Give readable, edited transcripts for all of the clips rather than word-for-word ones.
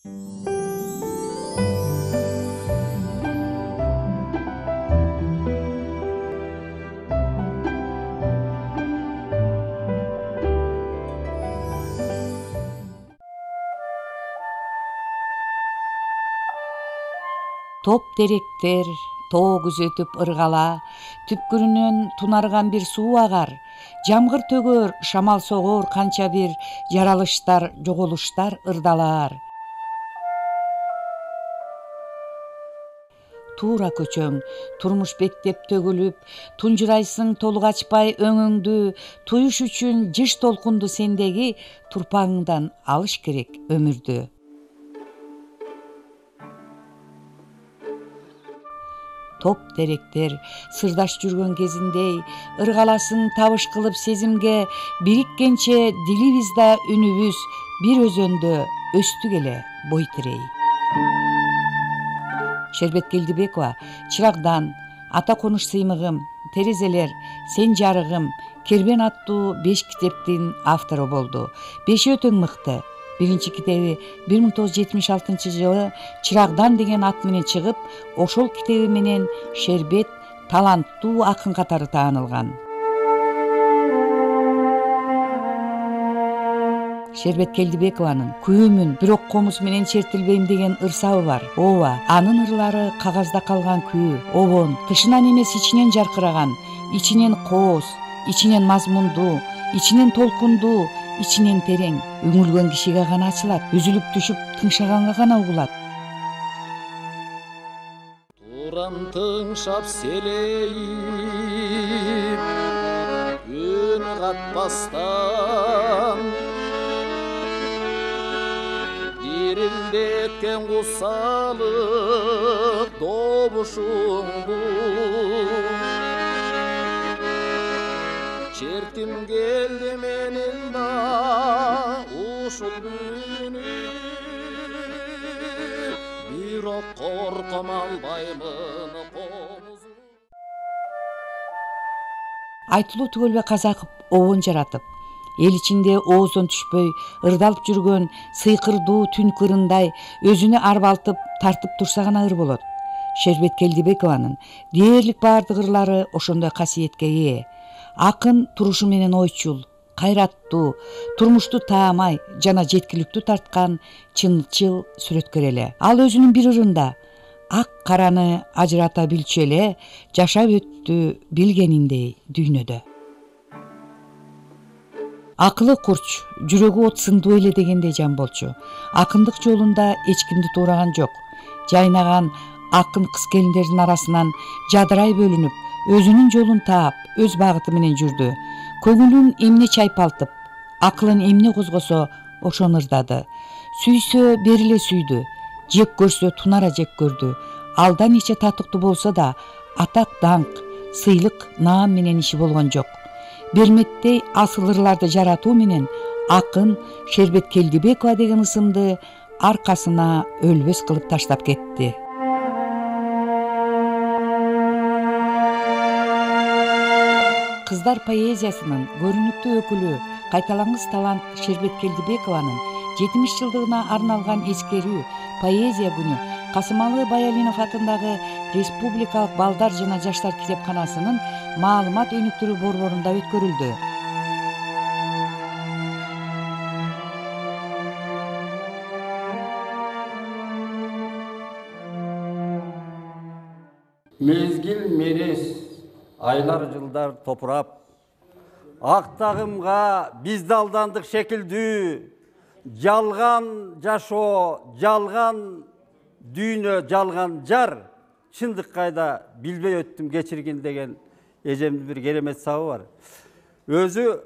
Топ теректер, тоо күзөтүп ыргала, түпкүрүнөн тунарган бир суу агар, жамгыр төгөр, шамал согор, канча бир жаралыштар, жоголуштар ырдалар. Туура көчөң, турмуш беттеп төгүлүп, тунжурайсың толук ачпай өңүңдү, туюш үчүн жыш толкунду сендеги турпагыңдан алыш керек өмүрдү. Топ теректер сырдаш жүргөн кезиндей, ыргаласың табыш кылып сезимге, бириккенче дилибиз да үнүбүз бир өзөндө өстүк эле бой тирей. Шербет Келдибекова «Чырагдан», «Ата конуш сыймыгым», «Терезелер», «Сен жарыгым», «Кербен» аттуу 5 китептин автору болду. 5 өтө мыкты. Биринчи китеби 1976 жылы «Чырагдан» деген ат менен чыгып, ошол китеби менен Шербет таланттуу акын катары таанылган. Шербет Келдибекованын «Күйүүмүн, бирок комуз менен чертилбейм» деген ырсабы бар. Ооба, анын ырлары кагазда калган күйүү, обон, тышынан эмес ичинен жаркыраган, ичинен кооз, ичинен мазмундуу, ичинен толкундуу, ичинен терең, үңүлгөн кишиге гана ачылат, үзүлүп түшүп тыңшаганга гана угулат. Турам тыңшап селейип, үн катпастан, дирилдеткен кусалып добушуңду, чертим келди менин да ушул күнү, бирок корком албаймын комузу. Айтылуу түгөлбөй Казаков обон жаратып, эл ичинде ооздон түшпөй ырдалып жүргөн сыйкырдуу түн кырындай өзүнө арбалтып тартып турса гана ыр болот. Шербет Келдибекованын дээрлик баардык ырлары ошондой касиетке ээ. Акын турушу менен ойчул, кайраттуу, турмушту таамай жана жеткиликтүү тарткан чынчыл сүрөткөр эле. Ал өзүнүн бир ырында ак караны ажырата билчү эле жашап өттү билгениндей дүйнөдө. Акылы курч, жүрөгү от сындуу эле дегендей жан болчу. Акындык жолунда эч кимди туураган жок. Жайнаган акын кыз келиндердин арасынан жадырай бөлүнүп, өзүнүн жолун таап, өз багыты менен жүрдү. Көңүлүн эмне чайпалтып, акылын эмне козгосо ошону ырдады. Сүйсө бериле сүйдү, жек көрсө тунара жек көрдү. Алда нече татыктуу болсо да, атак даңк, сыйлык наам менен иши болгон жок. Берметтей асыл ырларды жаратуу менен акын Шербет Келдибекова деген ысымды аркасына өлбөс кылып таштап кетти. Кыздар поэзиясынын көрүнүктүү өкүлү, кайталангыс талант Шербет Келдибекованын 70 жылдыгына арналган эскерүү поэзия күнү Касымалы Баялинов атындагы Республикалык балдар жана жаштар китепканасынын маалымат өнүктүрүү борборунда өткөрүлдү. Мезгил мерез, айлар жылдар топурап, ак тагымга биз да алдандык шекилдүү, жалган жашоо, жалган дүйнө, жалган жар, чындык кайда билбей өттүм кечиргин деген эжемдин бир керемет сабы бар. Өзү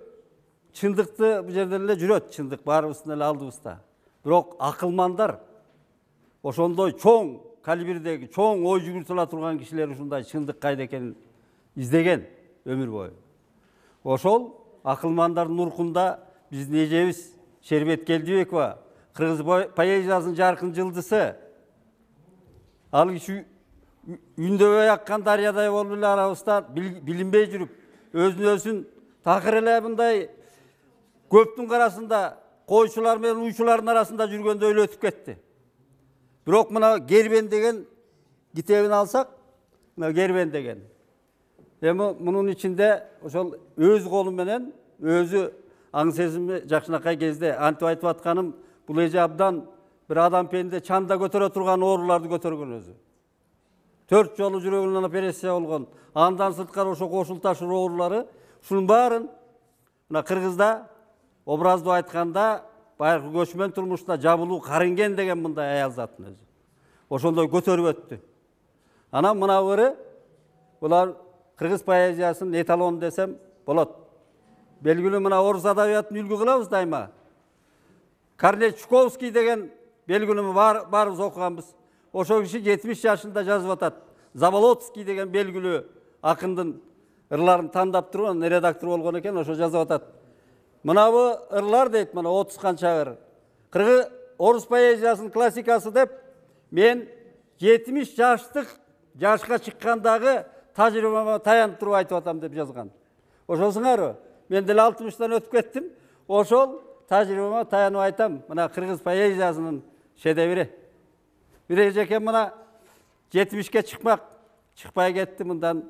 чындыкты бул жерден эле жүрөт, чындык баарыбыздын эле алдыбызда. Бирок акылмандар, ошондой чоң калибрдеги, чоң ой жүгүртүлө турган кишилер ушундай чындык кайда экенин издеген өмүр бою. Ошол акылмандардын уркунда биздин эжебиз Шербет Келдибекова, кыргыз поэзиясынын жаркын жылдызы. Ал киши үндөбөй аккан дарыядай болуп эле арабызда билинбей жүрүп, өзүн такыр эле мындай көптүн арасында, койчулар менен уйчулардын арасында жүргөндө эле өтүп кетти. Бирок мына Гербен деген китебин алсак, мына Гербен деген. Эми мунун ичинде ошол өз колу менен өзү аң сезими жакшынакай кезде антип айтып атканым, бул эже абдан бир адам пенде чанда көтөрө турган ооруларды көтөргөн өзү. 4 жолу жүрөгүнөн операция болгон. Андан сырткары ошо кошул ташыр оорулары, ушунун баарын мына Кыргызда образдуу айтканда байыркы көчмөн турмушта жабылуу Карынген деген мындай аял затын өзү. Ошондой көтөрүп өттү. Анан мына бiri булар Кыргыз поэзиясынын эталону десем болот. Белгилүү мына орус адабиятын үлгү кылабыз дайыма. Корней Чуковский деген белгилүү барыбыз окуганбыз. Ошол киши 70 жашында жазып атат. Заболоцкий деген белгилүү акындын ырларын тандап турган редактор болгон экен, ошо жазып атат. Мына бу ырлар дейт, мына 30 канча ыр. Кыргыз орус поэзиясынын классикасы деп мен 70 жашка чыккандагы тажрыйбама таянып туруп айтып атам деп жазган. Ошосуңарбы? Мен деле 60-тан өтүп кеттим. Ошол тажрыйбама таянып айтам. Мына Кыргыз поэзиясынын шедеври. Бир эжеке мына 70ке чыкпай кетти мындан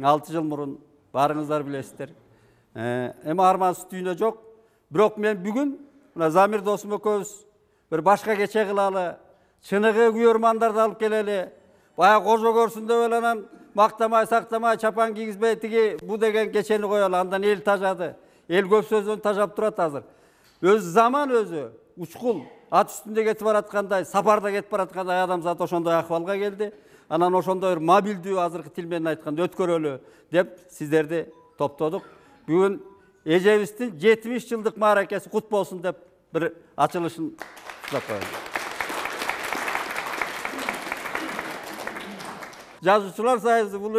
6 жыл мурун. Барыңыздар билесиздер. Эми армансыз түйүнө жок. Бирок мен бүгүн мына Замир досум экөөбүз бир башка кече кылалы, чыныгы күйөрмандарды алып келели. Баягы кожо көрсүн деп эле анан мактамай, сактамай, чапан кийгизбей тиги бу деген кечени коелу. Андан эл тажады. Эл көп сөздөн тажап турат азыр. Өз заман өзү учкул, ат үстүндө кетип бараткандай, сапарда кетип бараткандай адамзат ошондой акыбалга келди. Анан ошондой мобилдүү азыркы тил менен айтканда өткөрөлү деп сиздерди топтодук. Бүгүн эжебиздин 70 жылдык мааракеси кут болсун деп бир ачылышын кылып коелу. Жазуучулар союзу, бул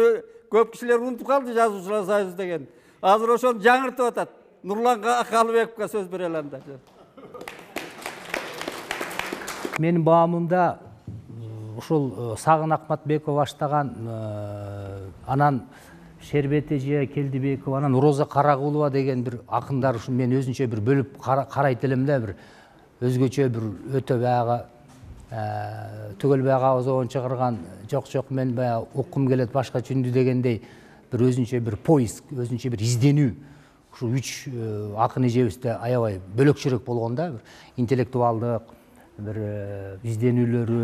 көп кишилер унутуп калды жазуучулар союзу деген. Азыр ошону жаңыртып атат. Нурлан Калыбековго сөз берели анда. Менин баамымда ушул Сагын Акматбеков баштаган, анан Шербет эже Келдибеков, анан Роза Карагулова деген бир акындар ушун мен өзүнчө бир бөлүп карайт элем да, бир өзгөчө бир өтө баягы түгөл баягы озон чыгарган жок мен баягы оккум келет башка чүндү дегендей бир өзүнчө бир поиск, өзүнчө бир изденүү. Ушул 3 акын эжебизде аябай бөлөкчөрөөк болгон да, бир интеллектуалдык бир изденүүлөрү,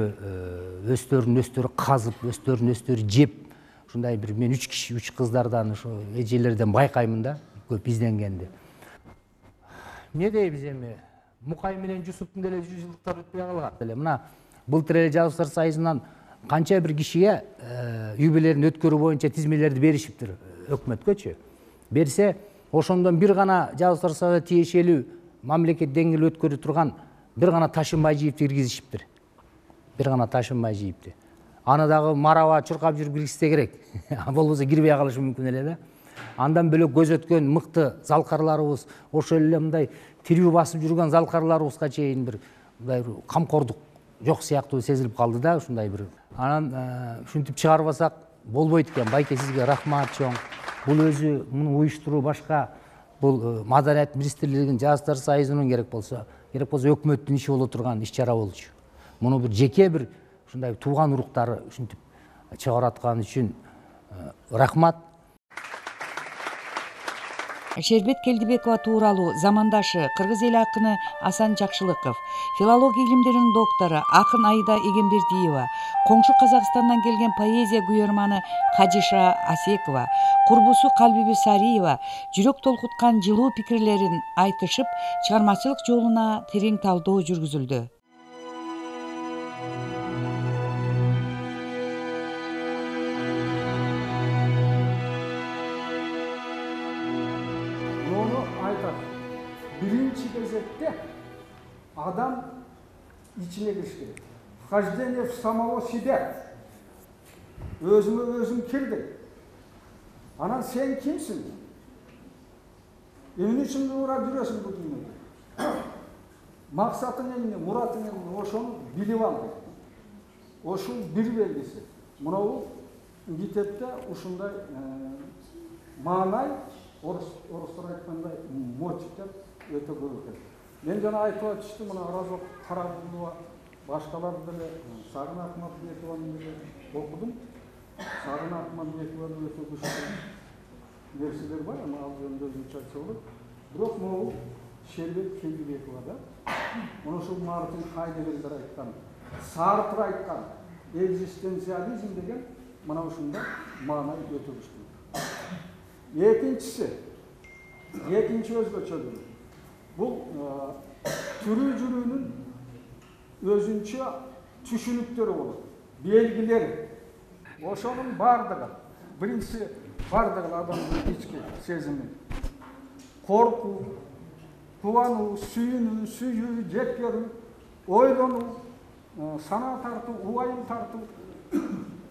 өздөрүн казып, өздөрүн жеп, ушундай бир мен 3 кыздардан, ушу эжелерден байкаймын да, көп изденгенди. Эмне дейбиз эми? Мукай менен Жусуптун деле 100 жылдыктар өтпөй калган эле. Мына былтыр эле Жазуучулар союзунан канча бир кишиге юбилейин өткөрүү боюнча тизмелерди беришиптир өкмөткөчү. Берсе, ошондон бир гана Жазуучулар союзуна тиешелүү мамлекет деңгээлде өткөрүп турган бир гана Ташынбай-Жийипти киргизишиптир. Бир гана Ташынбай-Жийипти. Аны дагы мараба чуркап жүрүп киргизсе керек. Болбосо кирбей калышы мүмкүн эле да. Андан бөлөк көз өткөн мыкты залкарларыбыз, ошол эле мындай тирүү басып жүргөн залкарларыбызга чейин бир мындай камкордук жок сыяктуу сезилип калды да, ушундай бир. Анан ушинтип чыгарбасак болбойт экен. Байке, сизге рахмат чоң. Бул өзү муну уюштуруу башка, бул Маданият министрлигинин, Жазуучулар союзунун керек болсо өкмөттүн иши боло турган иш-чара болчу. Муну бир жеке бир ушундай тууган уруктары ушинтип чыгараткан үчүн рахмат. Шербет Келдибекова тууралуу замандашы кыргыз эл акыны Асан Жакшылыков, филология илимдеринин доктору акын Айда Эгембердиева, коңшу Казакстандан келген поэзия күйөрманы Кадиша Асекова, курбусу Калбиби Сариева жүрөк толкуткан жылуу пикирлерин айтышып, чыгармачылык жолуна терең талдоо жүргүзүлдү. Birinci кезекте adam içine kiriş керек. Вхождение в самого себя. Өзіме өзім келді. Анан сен кимсің? Эмне үчүн урап жүрөсүң бул дүйнөдө? Максатың эмне, муратың эмне? Ошону билип ал. Ошол бир белгиси. Мынау китепте ушундай маанай, орустар айткандай мотив деп өтө көп экен. Мен жана айтып түштүм, мына Роза Карагулова Başkaları da Sagın Akmatbekованың okudum. Sagın Akmatбекованың öte güçlü versiyaları var ama az önce özünçe айтса olur. Бирок могу Шербет Келдибековада мына ушул Мартин Хайдеггер айткан, Сартр айткан экзистенциализм деген мына ушунда маана өтө күчтүү. Экинчи өзгөчөлүгү. Бул түрүү жүрүүнүн өзүнчө түшүнүктөрү болот, белгилери. Ошонун бардыгы, биринчиси бардыгы адамдын ички сезими. Коркуу, кубануу, сүйүнүү, сүйүү, жек көрүү, ойлонуу, сана тартуу, убайым тартуу.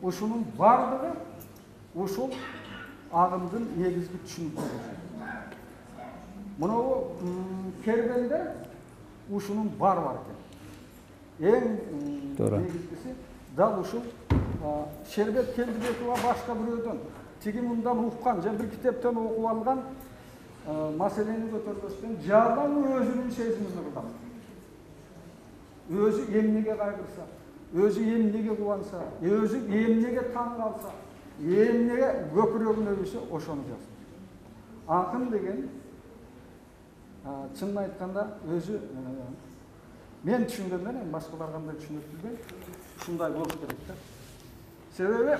Ушунун бардыгы ушул агымдын негизги түшүнүктөрү. Мынау кербенде ушунун бар экен. Эң негизгиси дал ушул Шербет Келдибекова башка бирөөдөн тиги мындан уккан же бир китептен окуп алган маселени көтөрбөстөн жадан өзүнүн сезимин ырдап. Өзү эмнеге кайгырса, өзү эмнеге кубанса, өзү эмнеге таң калса, эмнеге көкүрөгүн өбүсө ошону жазды. Акын деген чынын айтканда өзү мен түшүнгөндөн башкалар кандай түшүнөт билбейм. Ушундай болуш керек да. Себеби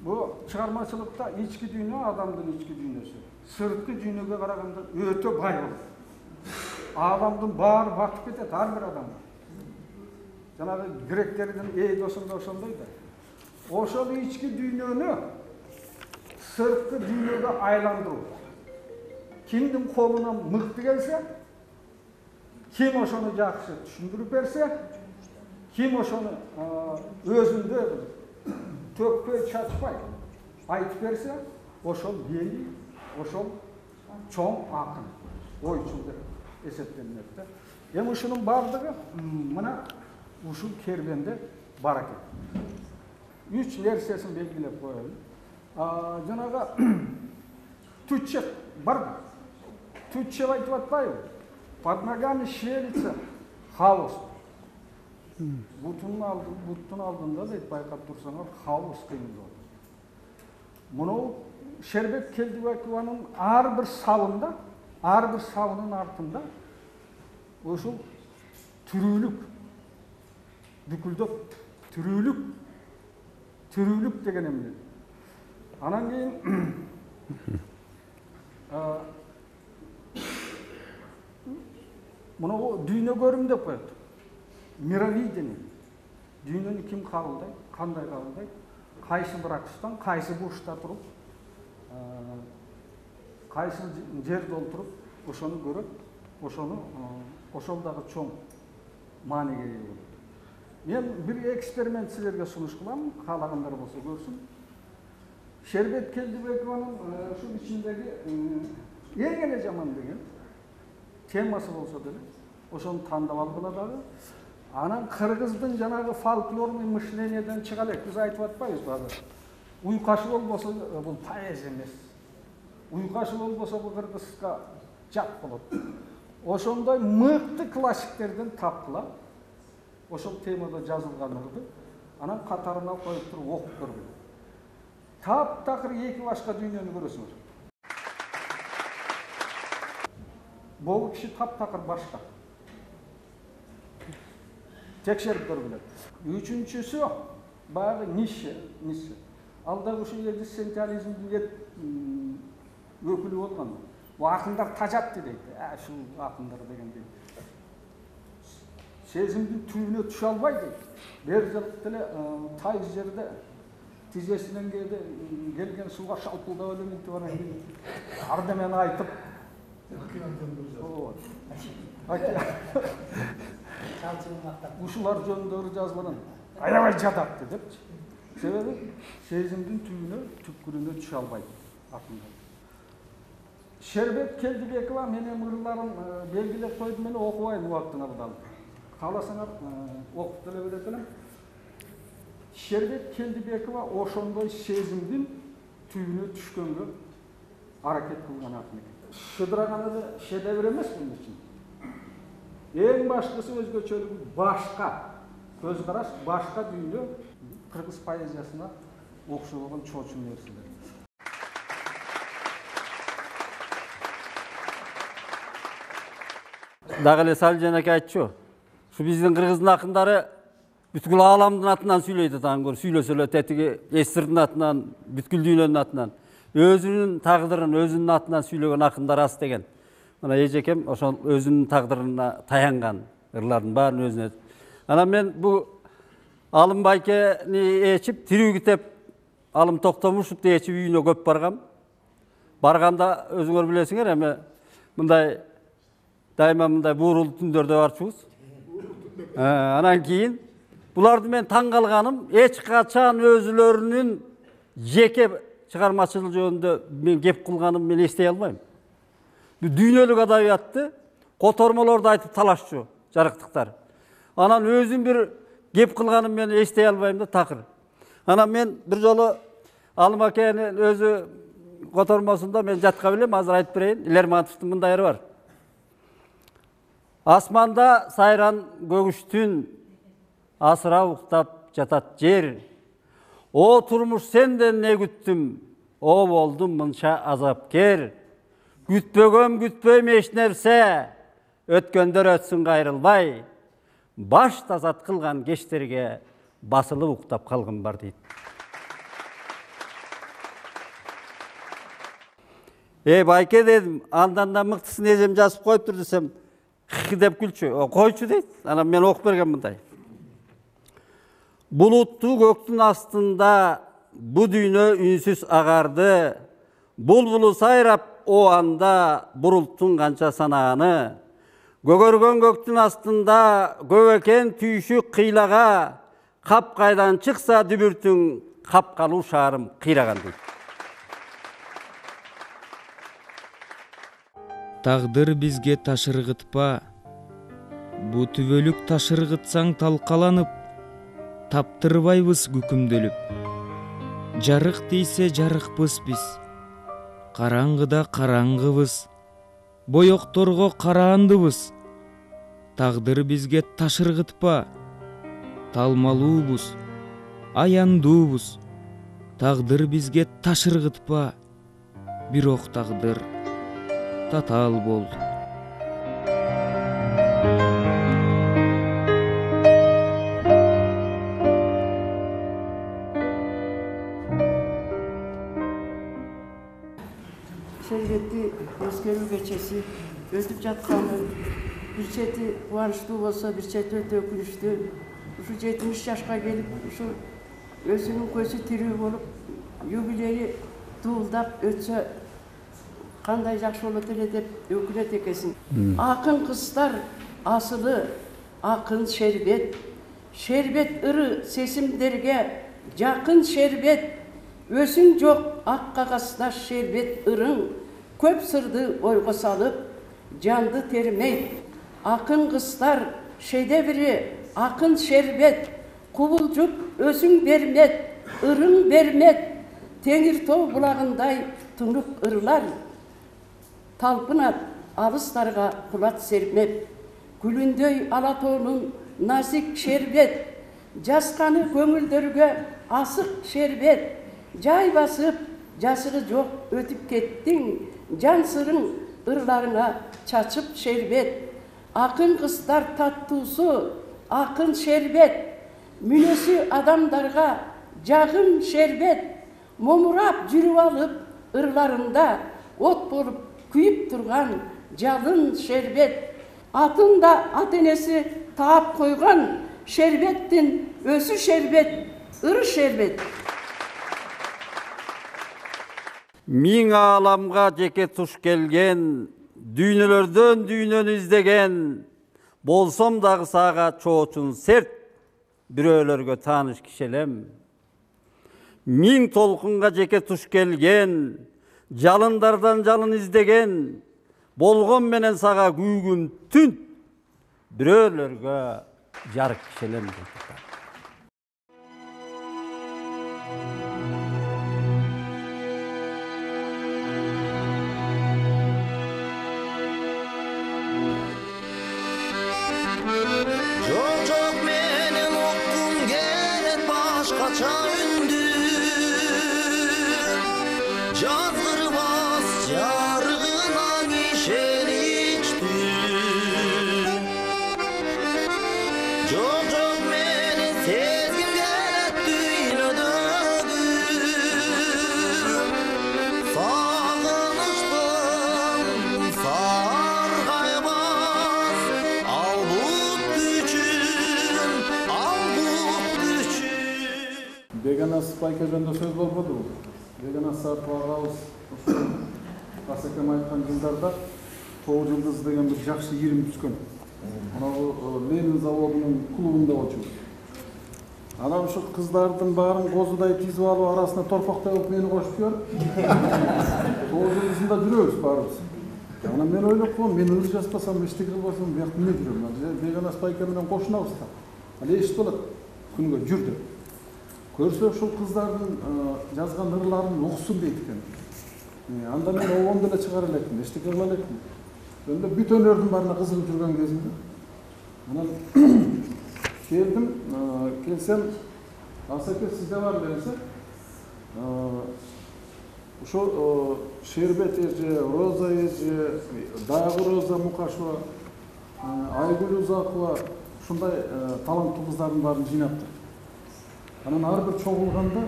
bu чыгармачылыкта ички дүйнө адамдын ички дүйнөсү. Сырткы дүйнөгө караганда өтө бай болот. Адамдын баары батып кетет, ар бир адам. Жанагы гректердин эйдосунда ошондой да. Ошол ички дүйнөнү сырткы дүйнөгө айландыруу. Кимдин колунан мыкты келсе, ким ошону жакшы түшүндүрүп берсе, ким ошону өзүндө төкпөй чачпай айтып берсе, ошол вели, ошол чоң акын, ойчул деп эсептелинет да. Эми ушунун бардыгы мына ушул кербенде бар экен. 3 нерсесин белгилеп коелу. Жанагы Тютчев бар. Тютчев айтып атпайбы? Под ногами шевелится хаос. Буттун алдында дейт байкап турсаңар хаос кыйындоо. Муну Шербет Келдибекованын ар бир сабынын артында ошол түрүүлүк, бүкүлдөп түрүүлүк деген эмне. Анан кийин муну дүйнө көрүм деп коет. Мировидение. Дүйнөнү ким кабылдайт, кандай кабылдайт, кайсы ракурстан, кайсы бурчта туруп, кайсы жерде олтуруп, ошону көрөт, ошол дагы чоң маанеге ээ болот. Мен бир эксперимент силерге сунуш кылам, каалагандар болсо көрсүн. Шербет Келдибекованын ушул ичиндеги эң эле жаман деген темасы болсо деле, ошону тандап алгыла дагы. Анан кыргыздын жанагы фольклорный мышлениеден чыга элек. Биз айтып атпайбызбы азыр? Уйкашы болбосо бул поэзия эмес. Уйкашы болбосо бул кыргызга жат болот. Ошондой мыкты классиктерден тапкыла. Ошол темада жазылганырды. Анан катарына коюп туруп окуп көргүлө. Таптакыр эки башка дүйнөнү көрөсүңөр. Бул киши таптакыр башка. Текшерип көргүлө. Үчүнчүсү баягы Ницше. Ал да ушул экзистенциализмдин өкүлү болгон. Бу акындар тажатты дейт. Ушул акындар дегендей. Сезимдин түбүнө түшө албай дейт. Бер жылкы деле тайыз жерде тизесинен келген сууга шалпылдап эле мынтип анан кийин ардемени айтып ушулар жөнүндө жазылган аябай жататты депчи. Себеби сезимдин түпкүрүнө түшө албайт акындар. Шербет Келдибекова менин ырларын белгилеп койдум эле, окубайм убактын абдан. Кааласаңар окуп деле берет элем. Шербет Келдибекова ошондой сезимдин түбүнө түшкөнгө аракет кылган акын экен. Шыдыраган эле шедевр эмес бул үчүн. Eң башкысы өзгөчөлүгү башка көз караш, башка дүйнө кыргыз поэзиясына окшогон чоочун нерселер. Дагы эле Салжан аке айтчу, ушу биздин кыргыздын акындары бүткүл ааламдын атынан сүйлөйт атан көр, сүйлөсө эле тетиги СССРдин атынан, бүткүл дүйнөнүн атынан, өзүнүн тагдырын өзүнүн атынан сүйлөгөн акындар аз деген. Мына эжекем ошол өзүнүн тагдырына таянган ырлардын баарын өзүнө. Анан мен бу Алым Байкени ээчип, тирүү китеп Алым Токтомушевди ээчип үйүнө көп баргам. Барганда өзүңөр билесиңер, эми мындай дайыма мындай буурул түндөрдө барчубуз. Анан кийин буларды мен таң калганым, эч качан өзүлөрүнүн жеке чыгармачылык жөнүндө мен кеп кылганым мен эстей албайм. Дүйнөлүк адабиятты котормолорду айтып талашчу жарыктыктар. Анан өзүм бир кеп кылганым мен эстей албайм да такыр. Анан мен бир жолу Алым акенин өзү котормосунда мен жатка билем, азыр айтып берейин. Лермонтовдун мындай ыры бар. Асманда сайран көгүштүн, асыра уктап жатат жер. О турмуш сенден не күттүм, о болдум мынча азапкер. Күтпөйм эч нерсе, өткөндөр өтсүн кайрылбай. Баш тазат кылган кечтерге басылып уктап калгым бар дейт. Байке дедим, андан да мыктысын эжем жазып коюптур десем, деп күлчү, койчу дейт. Анан мен окуп берген мындай. Булуттуу көктүн астында бу дүйнө үнсүз агарды. Булбулу сайрап о анда бурулттун канча санааны. Көгөргөн көктүн астында көп экен түйшүк кыйлага. Кап кайдан чыкса дүбүртүң капкалуу шаарым кыйраган дейт. Тагдыр бизге ташыргытпа, бу түбөлүк ташыргытсаң талкаланып, таптырбайбыз күкүмдөлүп. Жарык дейсе жарыкпыз биз, караңгыда караңгыбыз, боекторго караандыбыз. Тагдыр бизге ташыргытпа, талмалуубуз, аяндуубуз. Тагдыр бизге ташыргытпа, бирок тагдыр татаал болду. Şerbetli özgürlük geçesi ötüp жатканы bir çeti kuvанычтуу болсо, bir çeti ötө өкүнүчтүү. Ушу 70 жашка келип, ушу өзүнүн көзү тирүү болуп, юбилейи туулдап өтсө кандай жакшы болот эле деп өкүнөт экенсиң. Акын кыздар асылы, акын шербет. Шербет ыры сесимдерге жакын шербет. Өсүң жок ак кагазда шербет ырың. Көп сырды ойго салып, жанды термейт. Акын кыздар шедеври, акын шербет. Кубулжуп өсүң бермет, ырың бермет. Теңир тоо булагындай тунук ырлар. Талпынат алыстарга кулат сермеп. Күлүндөй алатоонун назик шербет. Жасканы көңүлдөргө асык шербет. Жай басып, жасыгы жок өтүп кеттиң. Жан сырың ырларыңа чачып шербет. Акын кыздар таттуусу, акын шербет. Мүнөсү адамдарга жагым шербет. Момурап жүрүп алып ырларында от болуп күйүп турган жалын шербет. Атында ата энеси таап койгон шербеттин өзү шербет, ыр шербет. Миң ааламга жеке туш келген, дүйнөлөрдөн дүйнөнү издеген, болсом дагы сага чоочун серт, бирөөлөргө тааныш кишелем. Миң толкунга жеке туш келген, жалындардан жалын издеген, болгон менен сага күйгүм түн, бирөөлөргө жарык кишелем. aça ündü Жазғырбас жарғынан ишеничти Жоқ жоқ мени сезгим келет дүйнөдөгү Сагынычтын саргайбас ал бут күчүн Беганас Пайкажанда сөз болбоду. Беганас Сартбагабыз Асекем айткан жылдарда Тоғыз жылдыз деген bir жакшы ирим түскөн. Анау Ленин заводунун клубунда болчу. Анан ушу кыздардын баарын козудай тизип алып арасына торпактай болуп мени кошуп жиберип. Тоғыз жылдызында жүрөбүз баарыбыз. Анан мен ойлоп коем, мен ыр жазбасам, эчтеке кылбасам, биякта эмне жүрөм? Беганас Пайка менен кошунабыз да. Ал эшит болот. Күнгө жүр деп. Көрсө ушул кыздардын жазган ырларын окусун дейт экен. Анда мен обондо эле чыгара элекмин, эчтеке кыла элекмин. Анда бүт өнөрдүн баарына кызыгып жүргөн кезимде. Анан келсем, Асеке сизде бар десе, ошо Шербет эже, Роза эже, дагы Роза Мукашева, Айгүл Узакова, ушундай таланттуу кыздардын баарын жыйнаптыр. Анан ар бир чогулганда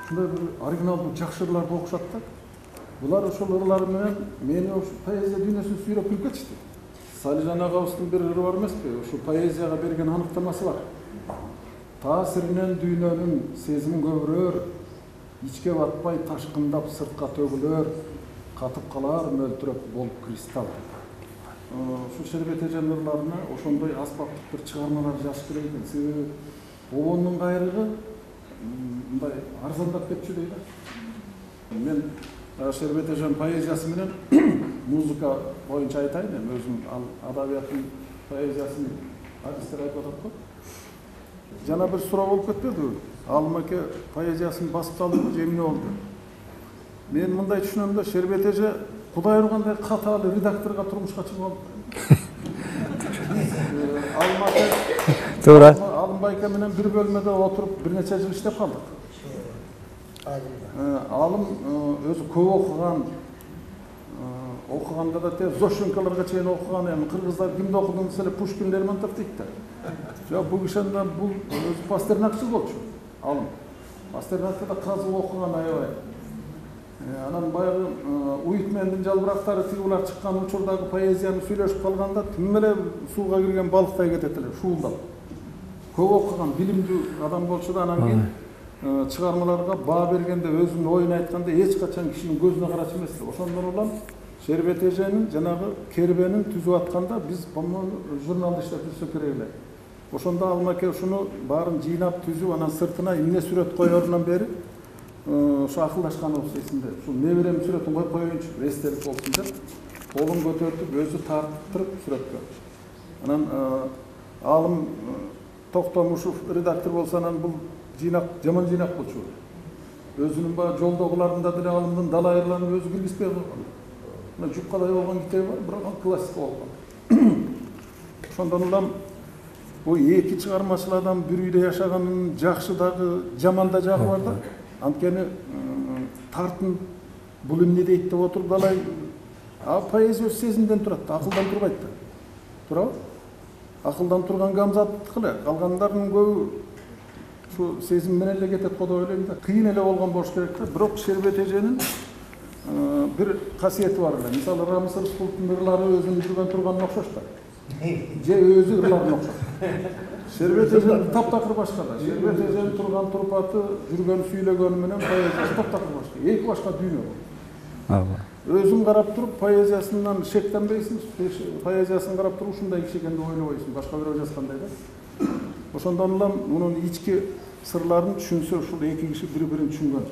ушундай бир оригиналдуу жакшы ырларды окушат да. Булар ошол ырлары менен мени поэзия дүйнөсүн сүйрөп кирип кетишти. Салижан агабыздын бир ыры бар эмеспи? Ушу поэзияга берген аныктамасы бар. Таасиринен дүйнөнүн сезимин көбүрөр, ичке батпай ташкындап сыртка төгүлөр, катып калар мөлтүрөп болуп кристалл. Ушу Шербет эженин ырларына ошондой аспаптык бир чыгармалар жазыш керек экен. Себеби обондун кайрыгы мындай арзандап кетчү дейт. Мен Шербет эженин поэзиясы менен музыка боюнча айтайын, эми өзүм ал адабияттын поэзиясын адистер айтып атат го. Жана бир суроо болуп кетпедиби? Алым аке поэзиясын басып салдыбы же эмне болду? Мен мындай түшүнөм да, Шербет эже Кудай ургандай катаалы редакторго турмушка чыгып алды. Алым аке туура. Алым байка менен бир бөлмөдө отуруп бир нече жыл иштеп калдык. Алым өзү көп окуганда да Зощенкаларга чейин окуган, эми кыргыздар кимди окудун десе эле Пушкин, Лермонтов дейт да. Жок, бул киши андан бул өзү Пастернакчы болчу. Алым Пастернакты да казып окуган аябай. Анан баягы Уитмендин жалбырактары тигулар чыккан учурдагы поэзияны сүйлөшүп калганда тим эле сууга кирген балыктай кетет эле, шуулдап. Көп окуган, билимдүү адам болчу да, анан кийин чыгармаларга баа бергенде, өзүнүн оюн айтканда эч качан кишинин көзүнө карачу эмес. Ошондон улам Шербет эженин жанагы кербенин түзүп атканда биз журналда иштеп жүрсөк керек эле. Ошондо Алым аке ушуну баарын жыйнап түзүп, анан сыртына эмне сүрөт коерунан бери ошо акылдашканыбыз эсимде. Ушул неберемдин сүрөтүн коюп коеюнчу, эстелик болсун деп, колун көтөртүп, өзү тартып сүрөткө. Анан Алым Токтомушев редактор болсо, анан бул жыйнак жаман жыйнак болчу. Өзүнүн баягы жолдогуларында деле Алымдын дала ырларын өзү киргизбей койгон. Мына жупкадай болгон китеби бар, бирок ал классика болгон. Ошондон улам бул эки чыгармачыл адам бир үйдө жашаганын жакшы дагы, жаман да жагы бар да. Анткени тартын бул эмне дейт деп отуруп далай, поэзия сезимден турат, акылдан турбайт да. Туурабы? Акылдан турган Гамзаттыкы эле, калгандардын көбү ушу сезим менен эле кетет го деп ойлойм да. Кыйын эле болгон болуш керек да. Бирок Шербет эженин bir kasiyeti var эле. Мисалы Рамис Рысқұловдун ырлары өзүнүн жүргөн турганына окшош да. Же өзү ырларына окшош. Шербет эженин таптакыр башка да. Шербет эженин турган турпаты, жүргөн сүйлөгөнү менен поэзиясы таптакыр башка. Эки башка дүйнө. Өзүң карап туруп поэзиясынан шектенбейсиң, поэзиясын карап туруп ушундай киши экен деп ойлобойсуң, башка бирөө жазгандай да. Ошондон улам мунун ички сырларын түшүнсө, ушул эки киши бири-бирин түшүнгөн.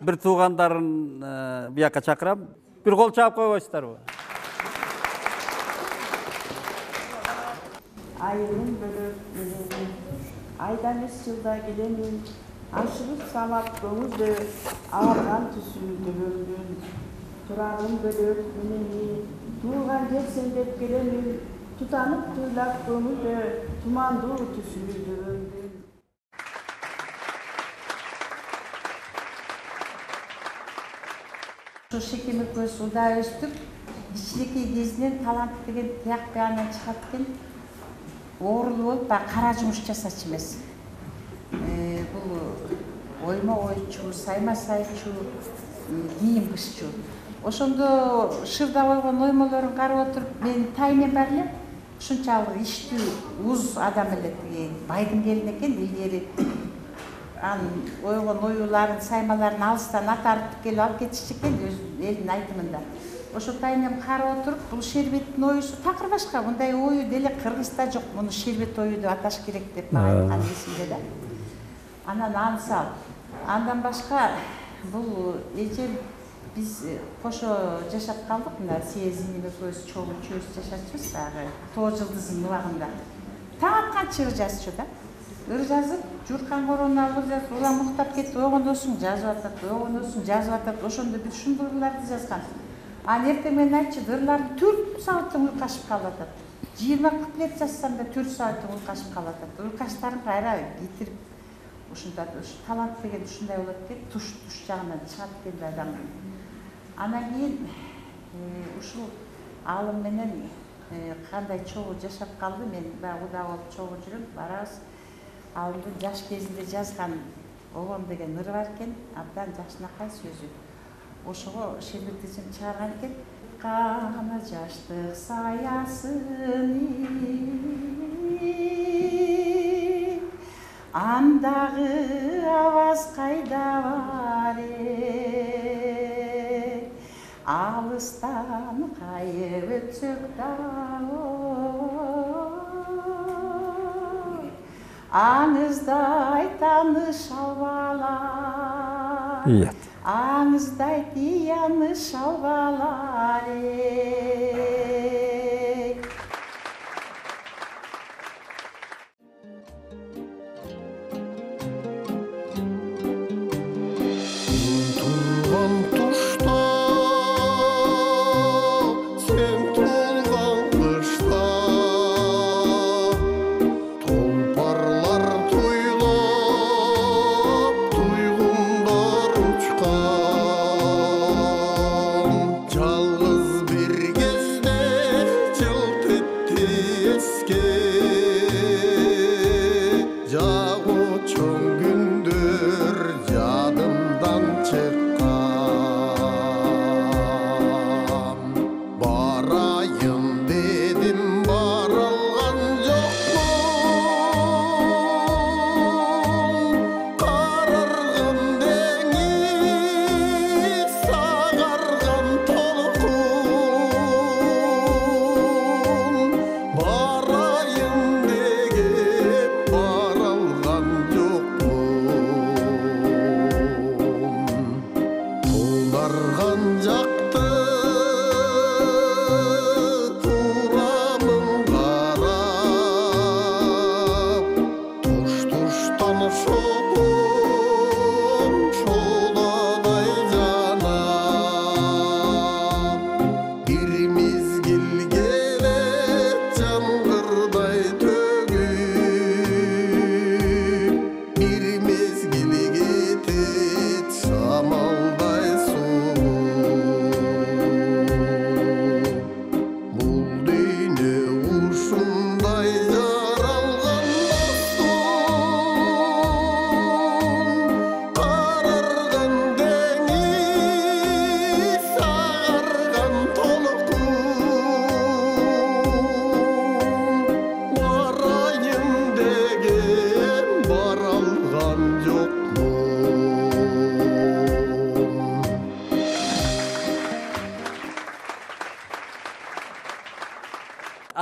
Bir туугандарын бияка чакырам. Bir кол чаап койбойсуздарбы? Айылым бөлөп айдан 3 жылда келемин, Ашығып самат көңілді, алған түсімді көрдім. Тұрағым бөліп менен, туылған жерсен деп келемін. Тұтанып туйлап көңілді, тұманды түсімді көрдім. Шекемі көз суда өстіп, кішкентай кезінен талант деген тияқ баяннан шығады екен. Оғырлы болып, қара жұмыс жасашы емес. Бұл ойма ойчу, сайма сайчу, киім қышчу. Ошондо шырда ойған оймаларын қарап отырып, мен таймен барлап, ушунчалык иштүү уз адам эле байдын келин экен, илгери ойгон оюларын, саймаларын алыстан атартып келип алып кетишчү экен өз элдин айтымында. Ошо тайнем карап отуруп, бул шербеттин оюсу такыр башка, мындай ою деле Кыргызда жок, муну шербет ою деп аташ керек деп айткан эсимде да. Анан аны сал. Андан башка бул эжем биз кошо жашап калдык, мына сезим экөөбүз чогуу чөз жашачубуз дагы тоо жылдыздын убагында. Таң атканча ыр жазчу да. Ыр жазып, журкан коронуна ыр жазып, улам уктап кетти, ойгондосуң жазып атат, ойгондосуң жазып атат. Ошондо бир ушундай ырларды жазган. Анан эртең менен айтчу, ырларды 4 сааттын уйкашып калып атат. 20 куплет жазсам да 4 сааттын уйкашып калып атат. Уйкаштарын кайра кетирип, ушундай талант деген ушундай болот деп, туш жагынан чыгат экен адам. Анан кийин ушул алым менен кандай чогуу жашап калды, мен баягы удаа болуп чогуу жүрөм, барабыз. Алымдын жаш кезинде жазган Огом деген ыры бар экен, абдан жашынакай сөзү. Ошого шербет эжем чыгарган экен. Кана жаштык саясын андагы аваз кайда бар алыстан кайып өтсөк дагы аңыздай таныш албалар аңыздай тияныш албалар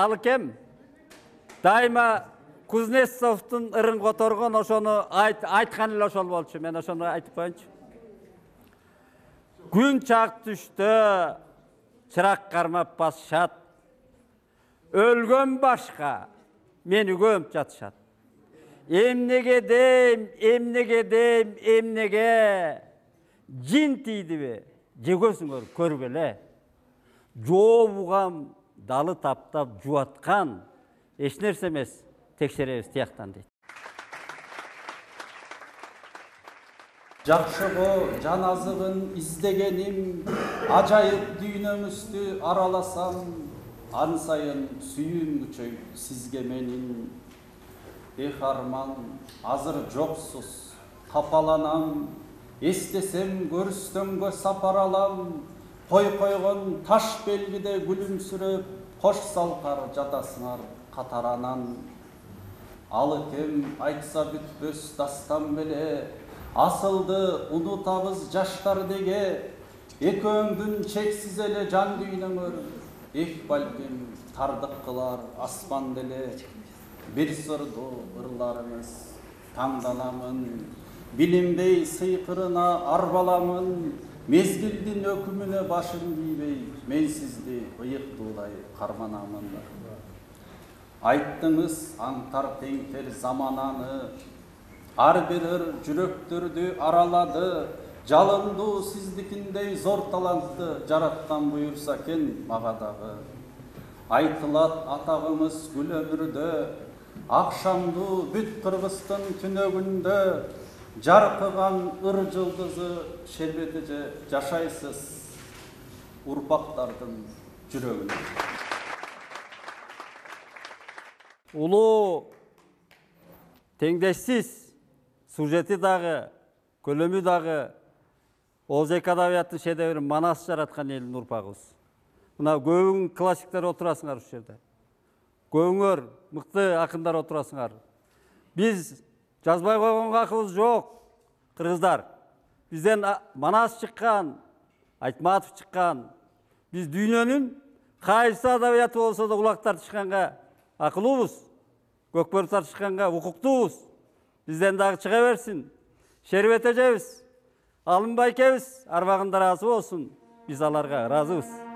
Ал кем дайыма Кузнецовтун ырын которгон, ошону айткан эле ошол болчу. Мен ошону айтып коеюнчу. Күн чак түштө чырак кармап басышат. Өлгөн башка мени көмүп жатышат. Emnege deyim, emnege. Jin tiydibi, жегөсүңөр көргөле. Жоо бугам далы таптап жуаткан, эч нерсе эмес, текшеребиз тияктан дейт. Жакшыго жан азыгын издегеним, ажайып дүйнөмүздү араласам, ан сайын сүйүүм күчөйт сизге менин. Эх арман, азыр жоксуз, капаланам, эстесем көрүстөнгө сапар алам, койгон таш белгиде күлүмсүрөп, кош салкар жатасыңар катаранан. Ал кем айтса бүтпөс дастан беле, асылды унутабыз жаштар деге, экөөңдүн чексиз эле жан дүйнөңөр, эк балким тардык кылар аспан деле. Бир сырдуу ырларыңыз таңданамын, билинбей сыйкырына арбаламын, мезгилдин өкүмүнө башын ийбей, мен сизди ыйыктуулай карманамын. Айттыңыз аңтар теңтер замананы, ар бир ыр жүрөктөрдү аралады, жалындуу сиздикиндей зор талантты жараткан буюрса экен мага дагы. Айтылат атагымыз гүл өмүрдө, акшамдуу бүт Кыргыздын түнөгүндө, жаркыган ыр жылдызы шербети же жашайсыз урпактардын жүрөгүндө. Улуу, теңдешсиз, сюжети дагы, көлөмү дагы, Олжек адабияттын шедеврин манас жараткан элдин урпагыбыз. Мына көбүң классиктер отурасыңар ушул жерде. Көбүңөр мыкты акындар отурасыңар. Биз жазбай койгонго акыбыз жок, кыргыздар. Бизден Манас чыккан, Айтматов чыккан. Биз дүйнөнүн кайсы адабияты болсо да улак тартышканга акылуубуз, көкбөр тартышканга укуктуубуз. Бизден дагы чыга берсин. Шербет эжебиз, Алынбай экебиз арбагында ыраазы болсун. Биз аларга ыраазыбыз.